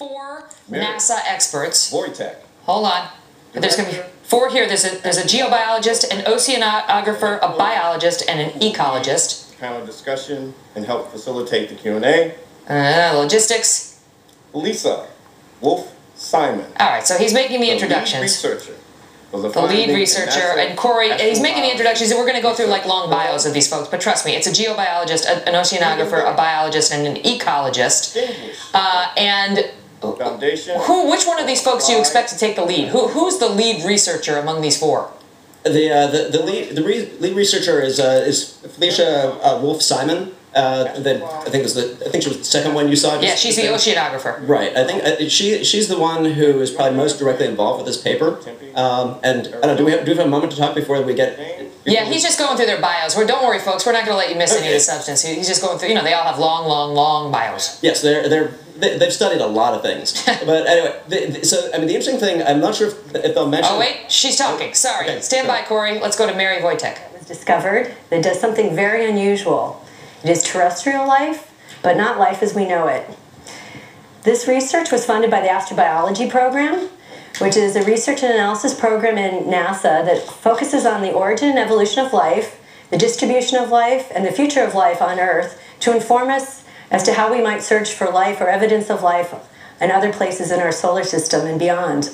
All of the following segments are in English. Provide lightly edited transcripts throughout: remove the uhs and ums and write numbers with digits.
4 NASA experts. Wojtek. Hold on. There's going to be 4 here. There's a geobiologist, an oceanographer, a biologist, and an ecologist. Panel discussion and help facilitate the Q&A. Logistics. Lisa Wolf Simon. All right, so he's making the introductions. The lead researcher. And Corey, he's making the introductions, and we're going to go through like long bios of these folks, but trust me, it's a geobiologist, an oceanographer, a biologist, and an ecologist. And Foundation. which one of these folks do you expect to take the lead? Who's the lead researcher among these 4? The lead researcher is Felicia Wolf Simon. I think she was the second one you saw. Yeah, she's the oceanographer. Right. I think she's the one who is probably most directly involved with this paper. And I don't know, do we have a moment to talk before we get? Yeah, he's just going through their bios. Don't worry, folks. We're not going to let you miss any of the substance. He's just going through. You know, they all have long bios. Yes, they've studied a lot of things. But anyway, so I mean, the interesting thing, I'm not sure if they'll mention. Oh wait, she's talking. Sorry. Okay, Stand by, Corey. Let's go to Mary Wojtek. It was discovered that does something very unusual. It is terrestrial life, but not life as we know it. This research was funded by the Astrobiology Program, which is a research and analysis program in NASA that focuses on the origin and evolution of life, the distribution of life, and the future of life on Earth to inform us as to how we might search for life or evidence of life in other places in our solar system and beyond.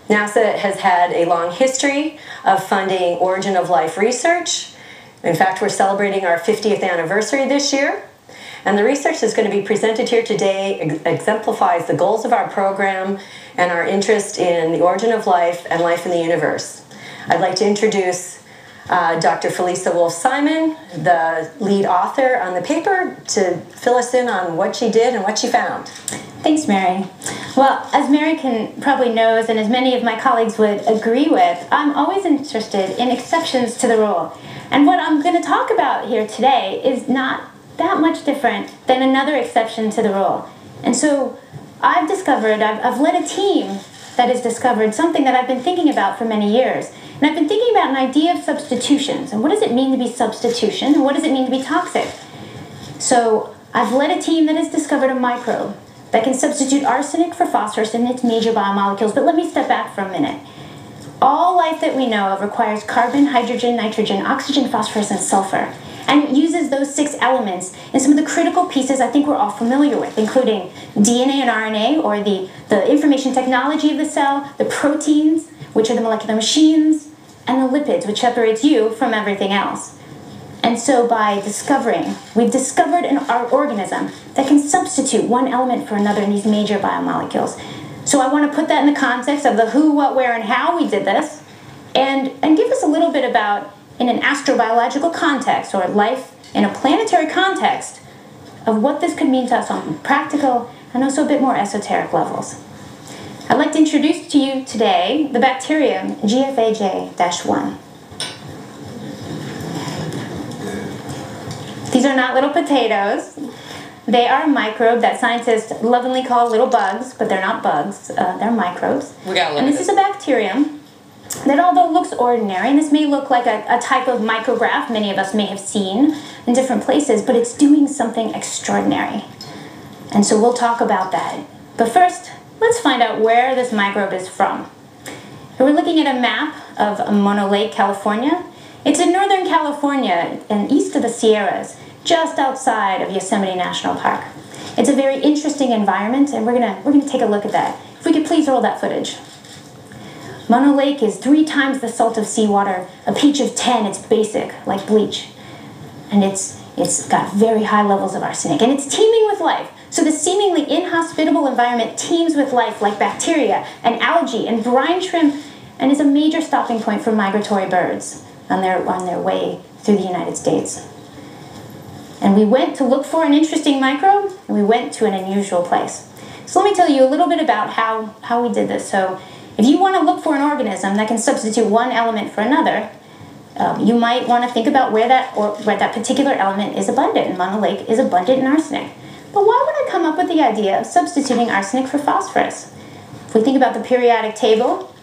NASA has had a long history of funding origin of life research. In fact, we're celebrating our 50th anniversary this year. And the research that's going to be presented here today exemplifies the goals of our program and our interest in the origin of life and life in the universe. I'd like to introduce Dr. Felicia Wolf Simon, the lead author on the paper, to fill us in on what she did and what she found. Thanks, Mary. Well, as Mary probably knows, and as many of my colleagues would agree with, I'm always interested in exceptions to the rule. And what I'm going to talk about here today is not that much different than another exception to the rule. And so I've led a team that has discovered something that I've been thinking about for many years. And I've been thinking about an idea of substitutions. And what does it mean to be substitution? And what does it mean to be toxic? So I've led a team that has discovered a microbe that can substitute arsenic for phosphorus in its major biomolecules. But let me step back for a minute. All life that we know of requires carbon, hydrogen, nitrogen, oxygen, phosphorus, and sulfur. And it uses those 6 elements in some of the critical pieces I think we're all familiar with, including DNA and RNA, or the information technology of the cell, the proteins, which are the molecular machines, and the lipids, which separates you from everything else. And so we've discovered our organism that can substitute one element for another in these major biomolecules. So I want to put that in the context of the who, what, where, and how we did this, and give us a little bit about, in an astrobiological context, or life in a planetary context, of what this could mean to us on practical and also a bit more esoteric levels. I'd like to introduce to you today the bacterium GFAJ-1. These are not little potatoes. They are a microbe that scientists lovingly call little bugs, but they're not bugs. They're microbes. And this is a bacterium that, although looks ordinary, and this may look like a type of micrograph many of us may have seen in different places, but it's doing something extraordinary. And so we'll talk about that. But first, let's find out where this microbe is from. Here we're looking at a map of Mono Lake, California. It's in Northern California and east of the Sierras, just outside of Yosemite National Park. It's a very interesting environment, and we're gonna take a look at that. If we could please roll that footage. Mono Lake is 3 times the salt of seawater, a pH of 10. It's basic, like bleach, and it's got very high levels of arsenic, and it's teeming with life. So the seemingly inhospitable environment teems with life, like bacteria and algae and brine shrimp, and is a major stopping point for migratory birds on their way through the United States. And we went to look for an interesting microbe, and we went to an unusual place. So let me tell you a little bit about how we did this. So if you want to look for an organism that can substitute one element for another, you might want to think about where that particular element is abundant. And Mono Lake is abundant in arsenic. But why would I come up with the idea of substituting arsenic for phosphorus? If we think about the periodic table,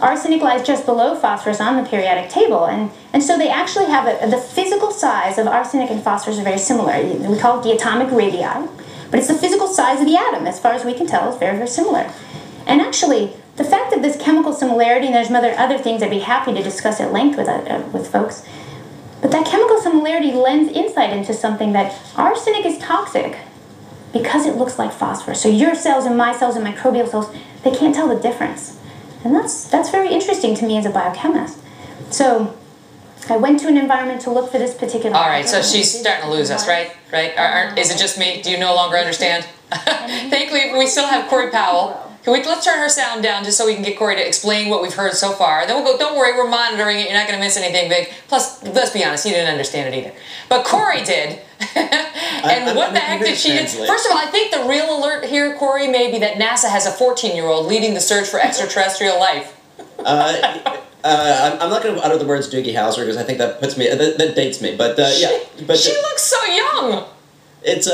arsenic lies just below phosphorus on the periodic table, and so they actually have the physical size of arsenic and phosphorus are very similar. We call it the atomic radii, But it's the physical size of the atom. As far as we can tell, it's very, very similar. And actually, the fact that this chemical similarity, and there's other things I'd be happy to discuss at length with folks, but that chemical similarity lends insight into something that arsenic is toxic because it looks like phosphorus. So your cells and my cells and microbial cells, they can't tell the difference. And that's very interesting to me as a biochemist. So I went to an environment to look for this particular... All right, so she's starting to lose us, right? Is it just me? Do you no longer understand? Thankfully, we still have Corey Powell. Let's turn her sound down just so we can get Corey to explain what we've heard so far. Then we'll go, don't worry, we're monitoring it. You're not going to miss anything big. Plus, let's be honest, he didn't understand it either. But Corey did. And what the heck did she do? First of all, I think the real alert here, Corey, may be that NASA has a 14-year-old leading the search for extraterrestrial life. I'm not going to utter the words Doogie Howser because I think that puts me, that dates me. But yeah, but she looks so young. It's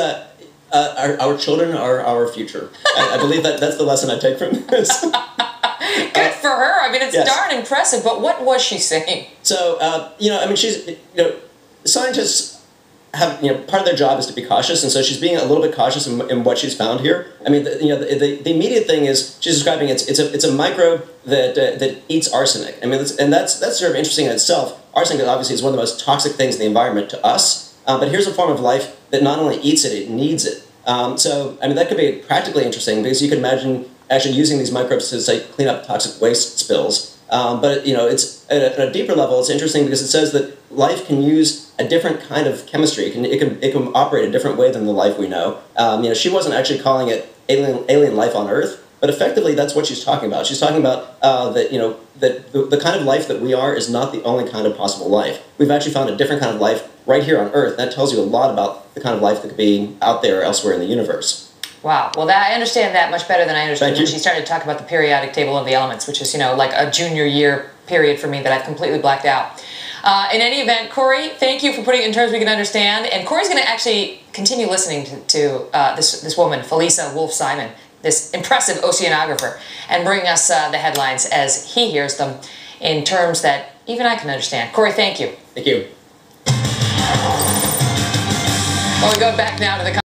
our children are our future. I believe that's the lesson I take from this. Good for her. I mean, it's darn impressive. But what was she saying? So I mean, she's scientists have part of their job is to be cautious, and so she's being a little bit cautious in what she's found here. I mean, the immediate thing is she's describing it's a microbe that eats arsenic. I mean, that's sort of interesting in itself. Arsenic obviously is one of the most toxic things in the environment to us, but here's a form of life that not only eats it, it needs it. So I mean, that could be practically interesting because you could imagine actually using these microbes to say clean up toxic waste spills. But it's at a deeper level. It's interesting because it says that life can use a different kind of chemistry. It can operate a different way than the life we know. She wasn't actually calling it alien life on Earth, but effectively that's what she's talking about. She's talking about that the kind of life that we are is not the only kind of possible life. We've actually found a different kind of life right here on Earth. That tells you a lot about the kind of life that could be out there or elsewhere in the universe. Wow. Well, I understand that much better than I understood when she started to talk about the periodic table of the elements, which is, like a junior year period for me that I've completely blacked out. In any event, Corey, thank you for putting it in terms we can understand. And Corey's going to actually continue listening to this woman, Felisa Wolfe-Simon, this impressive oceanographer, and bring us the headlines as he hears them in terms that even I can understand. Corey, thank you. Thank you. Well, we go back now to the